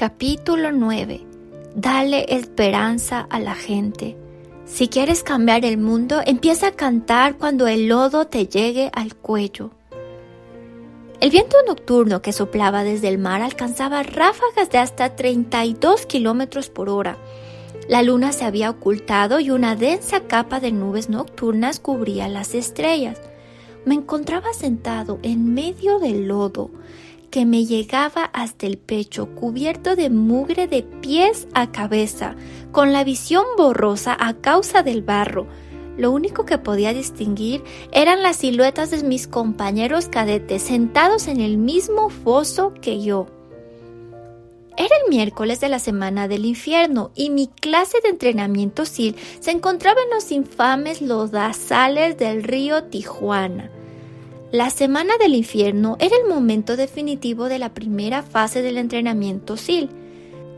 Capítulo 9. Dale esperanza a la gente. Si quieres cambiar el mundo, empieza a cantar cuando el lodo te llegue al cuello. El viento nocturno que soplaba desde el mar alcanzaba ráfagas de hasta 32 kilómetros por hora. La luna se había ocultado y una densa capa de nubes nocturnas cubría las estrellas. Me encontraba sentado en medio del lodo, que me llegaba hasta el pecho, cubierto de mugre de pies a cabeza, con la visión borrosa a causa del barro. Lo único que podía distinguir eran las siluetas de mis compañeros cadetes sentados en el mismo foso que yo. Era el miércoles de la semana del infierno y mi clase de entrenamiento SEAL se encontraba en los infames lodazales del río Tijuana. La semana del infierno era el momento definitivo de la primera fase del entrenamiento SEAL.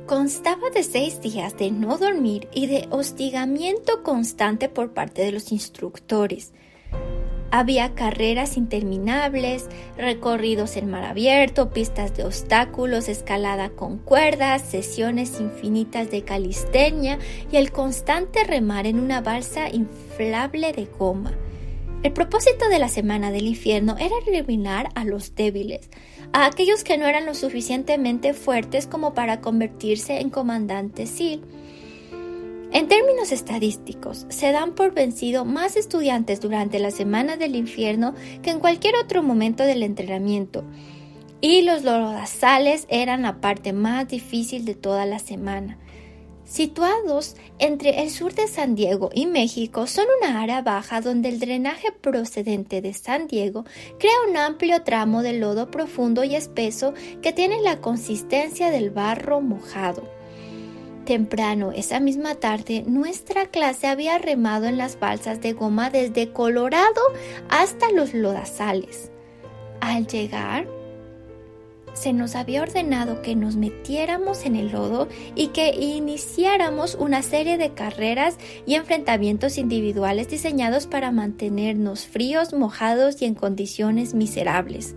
Constaba de 6 días de no dormir y de hostigamiento constante por parte de los instructores. Había carreras interminables, recorridos en mar abierto, pistas de obstáculos, escalada con cuerdas, sesiones infinitas de calistenia y el constante remar en una balsa inflable de goma. El propósito de la semana del infierno era eliminar a los débiles, a aquellos que no eran lo suficientemente fuertes como para convertirse en comandantes SEAL. En términos estadísticos, se dan por vencido más estudiantes durante la semana del infierno que en cualquier otro momento del entrenamiento, y los lodazales eran la parte más difícil de toda la semana. Situados entre el sur de San Diego y México, son una área baja donde el drenaje procedente de San Diego crea un amplio tramo de lodo profundo y espeso que tiene la consistencia del barro mojado. Temprano esa misma tarde, nuestra clase había remado en las balsas de goma desde Colorado hasta los lodazales. Al llegar, se nos había ordenado que nos metiéramos en el lodo y que iniciáramos una serie de carreras y enfrentamientos individuales diseñados para mantenernos fríos, mojados y en condiciones miserables.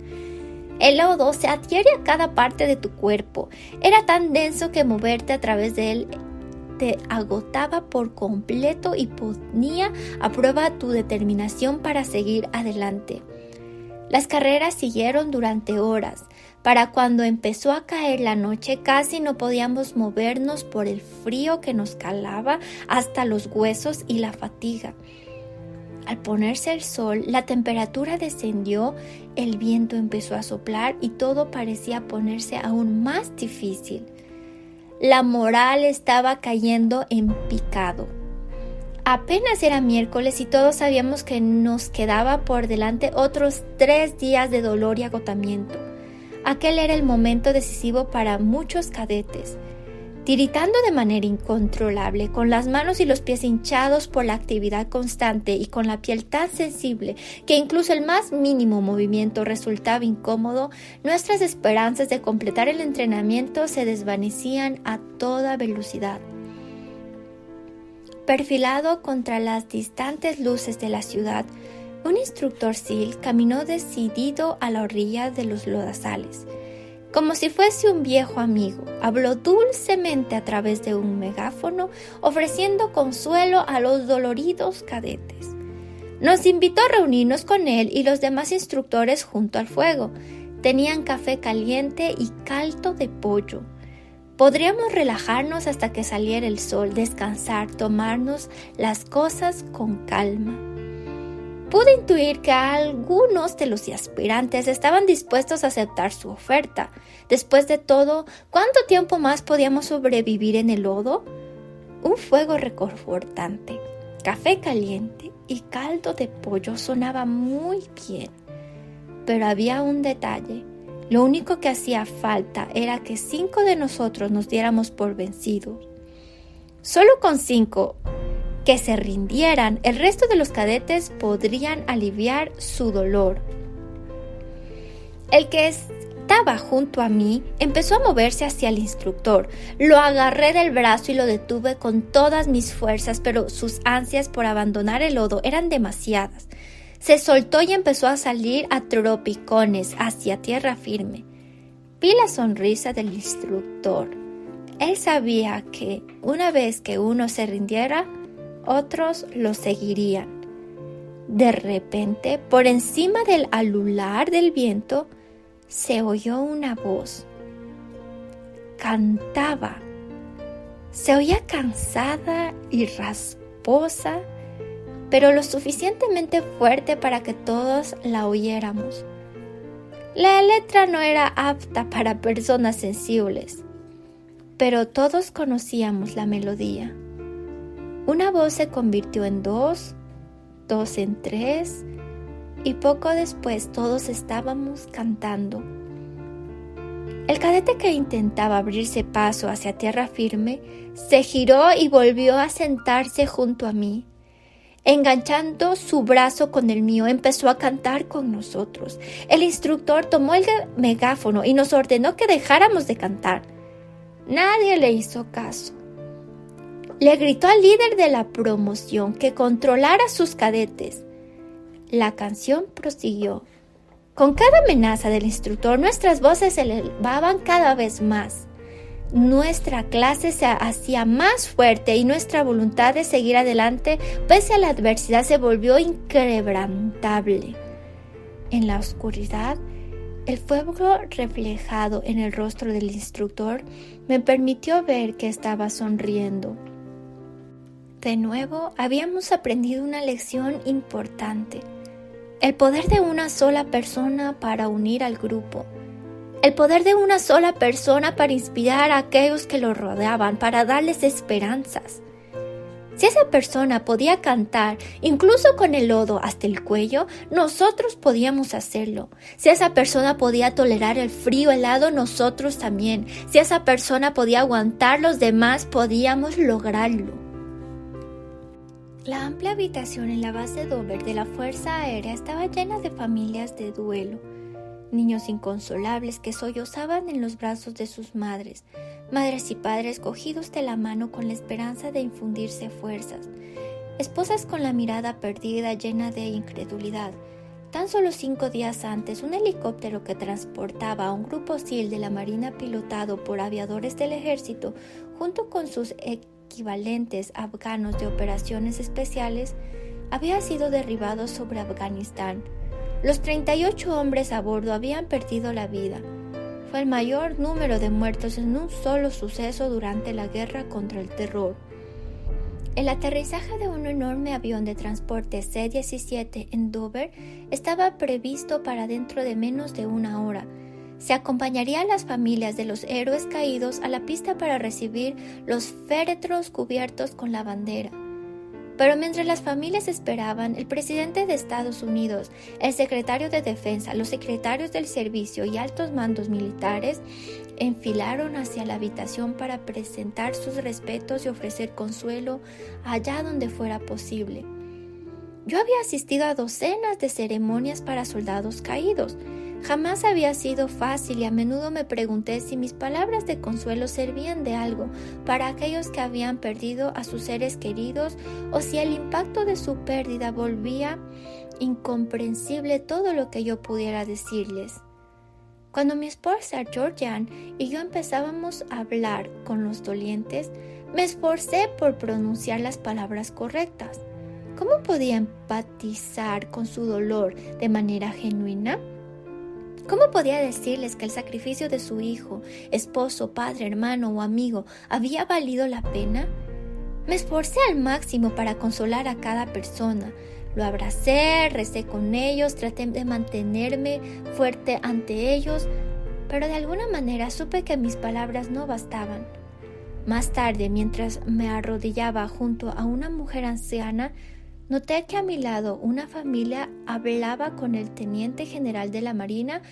El lodo se adhiere a cada parte de tu cuerpo. Era tan denso que moverte a través de él te agotaba por completo y ponía a prueba tu determinación para seguir adelante. Las carreras siguieron durante horas. Para cuando empezó a caer la noche, casi no podíamos movernos por el frío que nos calaba hasta los huesos y la fatiga. Al ponerse el sol, la temperatura descendió, el viento empezó a soplar y todo parecía ponerse aún más difícil. La moral estaba cayendo en picado. Apenas era miércoles y todos sabíamos que nos quedaba por delante otros 3 días de dolor y agotamiento. Aquel era el momento decisivo para muchos cadetes. Tiritando de manera incontrolable, con las manos y los pies hinchados por la actividad constante y con la piel tan sensible que incluso el más mínimo movimiento resultaba incómodo, nuestras esperanzas de completar el entrenamiento se desvanecían a toda velocidad. Perfilado contra las distantes luces de la ciudad, un instructor SEAL caminó decidido a la orilla de los lodazales. Como si fuese un viejo amigo, habló dulcemente a través de un megáfono, ofreciendo consuelo a los doloridos cadetes. Nos invitó a reunirnos con él y los demás instructores junto al fuego. Tenían café caliente y caldo de pollo. Podríamos relajarnos hasta que saliera el sol, descansar, tomarnos las cosas con calma. Pude intuir que algunos de los aspirantes estaban dispuestos a aceptar su oferta. Después de todo, ¿cuánto tiempo más podíamos sobrevivir en el lodo? Un fuego reconfortante, café caliente y caldo de pollo sonaba muy bien. Pero había un detalle. Lo único que hacía falta era que 5 de nosotros nos diéramos por vencidos. Solo con 5 que se rindieran, el resto de los cadetes podrían aliviar su dolor. El que estaba junto a mí empezó a moverse hacia el instructor. Lo agarré del brazo y lo detuve con todas mis fuerzas, pero sus ansias por abandonar el lodo eran demasiadas. Se soltó y empezó a salir a tropicones hacia tierra firme. Vi la sonrisa del instructor. Él sabía que una vez que uno se rindiera, otros lo seguirían. De repente, por encima del alular del viento, se oyó una voz. Cantaba. Se oía cansada y rasposa, pero lo suficientemente fuerte para que todos la oyéramos. La letra no era apta para personas sensibles, pero todos conocíamos la melodía. Una voz se convirtió en dos en tres, y poco después todos estábamos cantando. El cadete, que intentaba abrirse paso hacia tierra firme, se giró y volvió a sentarse junto a mí. Enganchando su brazo con el mío, empezó a cantar con nosotros. El instructor tomó el megáfono y nos ordenó que dejáramos de cantar. Nadie le hizo caso. Le gritó al líder de la promoción que controlara a sus cadetes. La canción prosiguió. Con cada amenaza del instructor, nuestras voces se elevaban cada vez más. Nuestra clase se hacía más fuerte y nuestra voluntad de seguir adelante, pese a la adversidad, se volvió inquebrantable. En la oscuridad, el fuego reflejado en el rostro del instructor me permitió ver que estaba sonriendo. De nuevo, habíamos aprendido una lección importante. El poder de una sola persona para unir al grupo. El poder de una sola persona para inspirar a aquellos que lo rodeaban, para darles esperanzas. Si esa persona podía cantar, incluso con el lodo hasta el cuello, nosotros podíamos hacerlo. Si esa persona podía tolerar el frío helado, nosotros también. Si esa persona podía aguantar, los demás podíamos lograrlo. La amplia habitación en la base Dover de la Fuerza Aérea estaba llena de familias de duelo. Niños inconsolables que sollozaban en los brazos de sus madres, madres y padres cogidos de la mano con la esperanza de infundirse fuerzas, esposas con la mirada perdida llena de incredulidad. Tan solo 5 días antes, un helicóptero que transportaba a un grupo SEAL de la Marina pilotado por aviadores del ejército, junto con sus equivalentes afganos de operaciones especiales, había sido derribado sobre Afganistán. Los 38 hombres a bordo habían perdido la vida. Fue el mayor número de muertos en un solo suceso durante la guerra contra el terror. El aterrizaje de un enorme avión de transporte C-17 en Dover estaba previsto para dentro de menos de 1 hora. Se acompañaría a las familias de los héroes caídos a la pista para recibir los féretros cubiertos con la bandera. Pero mientras las familias esperaban, el presidente de Estados Unidos, el secretario de Defensa, los secretarios del servicio y altos mandos militares enfilaron hacia la habitación para presentar sus respetos y ofrecer consuelo allá donde fuera posible. Yo había asistido a docenas de ceremonias para soldados caídos. Jamás había sido fácil y a menudo me pregunté si mis palabras de consuelo servían de algo para aquellos que habían perdido a sus seres queridos o si el impacto de su pérdida volvía incomprensible todo lo que yo pudiera decirles. Cuando mi esposa Georgianne y yo empezábamos a hablar con los dolientes, me esforcé por pronunciar las palabras correctas. ¿Cómo podía empatizar con su dolor de manera genuina? ¿Cómo podía decirles que el sacrificio de su hijo, esposo, padre, hermano o amigo había valido la pena? Me esforcé al máximo para consolar a cada persona. Lo abracé, recé con ellos, traté de mantenerme fuerte ante ellos, pero de alguna manera supe que mis palabras no bastaban. Más tarde, mientras me arrodillaba junto a una mujer anciana, noté que a mi lado una familia hablaba con el teniente general de la Marina,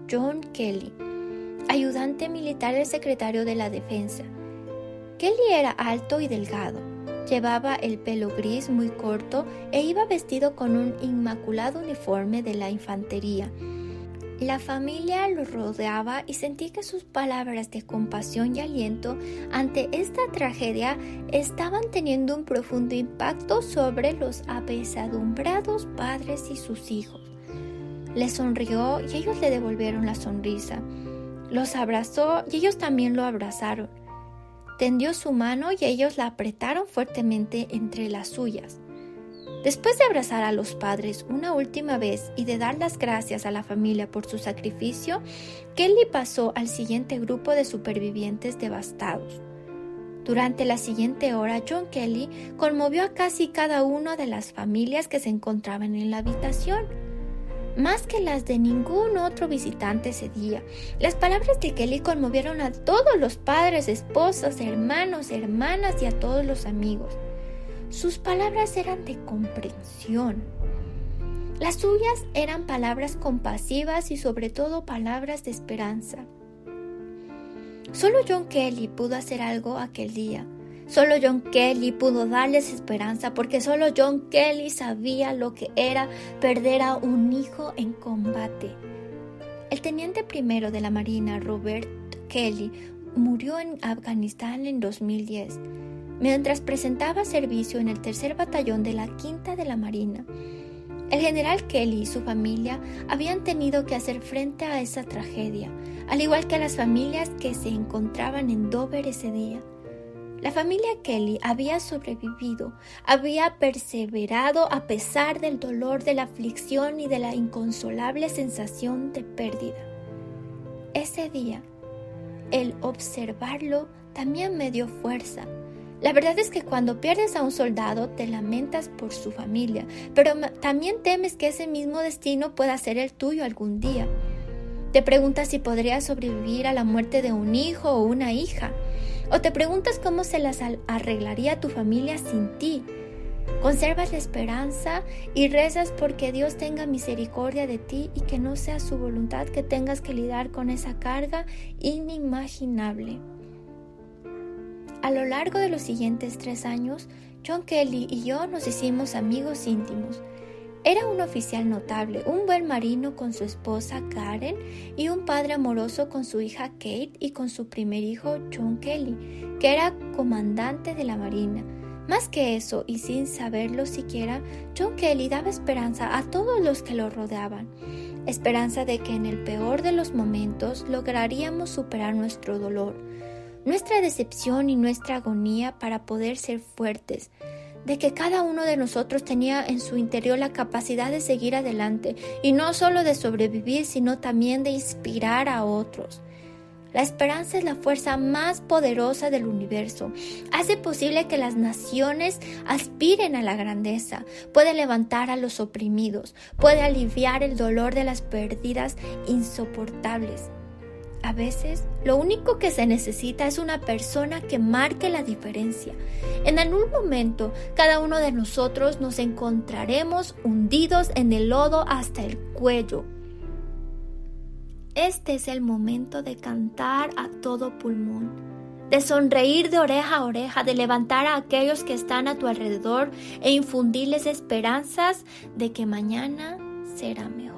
John Kelly, ayudante militar del secretario de la Defensa. Kelly era alto y delgado, llevaba el pelo gris muy corto e iba vestido con un inmaculado uniforme de la infantería. La familia lo rodeaba y sentí que sus palabras de compasión y aliento ante esta tragedia estaban teniendo un profundo impacto sobre los apesadumbrados padres y sus hijos. Le sonrió y ellos le devolvieron la sonrisa. Los abrazó y ellos también lo abrazaron. tendió su mano y ellos la apretaron fuertemente entre las suyas. Después de abrazar a los padres una última vez y de dar las gracias a la familia por su sacrificio, Kelly pasó al siguiente grupo de supervivientes devastados. Durante la siguiente hora, John Kelly conmovió a casi cada una de las familias que se encontraban en la habitación, más que las de ningún otro visitante ese día. Las palabras de Kelly conmovieron a todos los padres, esposas, hermanos, hermanas y a todos los amigos. Sus palabras eran de comprensión. Las suyas eran palabras compasivas y sobre todo palabras de esperanza. Solo John Kelly pudo hacer algo aquel día. Solo John Kelly pudo darles esperanza, porque solo John Kelly sabía lo que era perder a un hijo en combate. El teniente primero de la Marina, Robert Kelly, murió en Afganistán en 2010. Mientras prestaba servicio en el 3er Batallón de la 5ª de la Marina. El general Kelly y su familia habían tenido que hacer frente a esa tragedia, al igual que las familias que se encontraban en Dover ese día. La familia Kelly había sobrevivido, había perseverado a pesar del dolor, de la aflicción y de la inconsolable sensación de pérdida. Ese día, el observarlo también me dio fuerza. La verdad es que cuando pierdes a un soldado te lamentas por su familia, pero también temes que ese mismo destino pueda ser el tuyo algún día. Te preguntas si podrías sobrevivir a la muerte de un hijo o una hija, o te preguntas cómo se las arreglaría tu familia sin ti. Conservas la esperanza y rezas porque Dios tenga misericordia de ti y que no sea su voluntad que tengas que lidiar con esa carga inimaginable. A lo largo de los siguientes 3 años, John Kelly y yo nos hicimos amigos íntimos. Era un oficial notable, un buen marino con su esposa Karen y un padre amoroso con su hija Kate y con su primer hijo John Kelly, que era comandante de la Marina. Más que eso, y sin saberlo siquiera, John Kelly daba esperanza a todos los que lo rodeaban. Esperanza de que en el peor de los momentos lograríamos superar nuestro dolor, nuestra decepción y nuestra agonía para poder ser fuertes, de que cada uno de nosotros tenía en su interior la capacidad de seguir adelante y no solo de sobrevivir, sino también de inspirar a otros. La esperanza es la fuerza más poderosa del universo. Hace posible que las naciones aspiren a la grandeza, puede levantar a los oprimidos, puede aliviar el dolor de las pérdidas insoportables. A veces, lo único que se necesita es una persona que marque la diferencia. En algún momento, cada uno de nosotros nos encontraremos hundidos en el lodo hasta el cuello. Este es el momento de cantar a todo pulmón, de sonreír de oreja a oreja, de levantar a aquellos que están a tu alrededor e infundirles esperanzas de que mañana será mejor.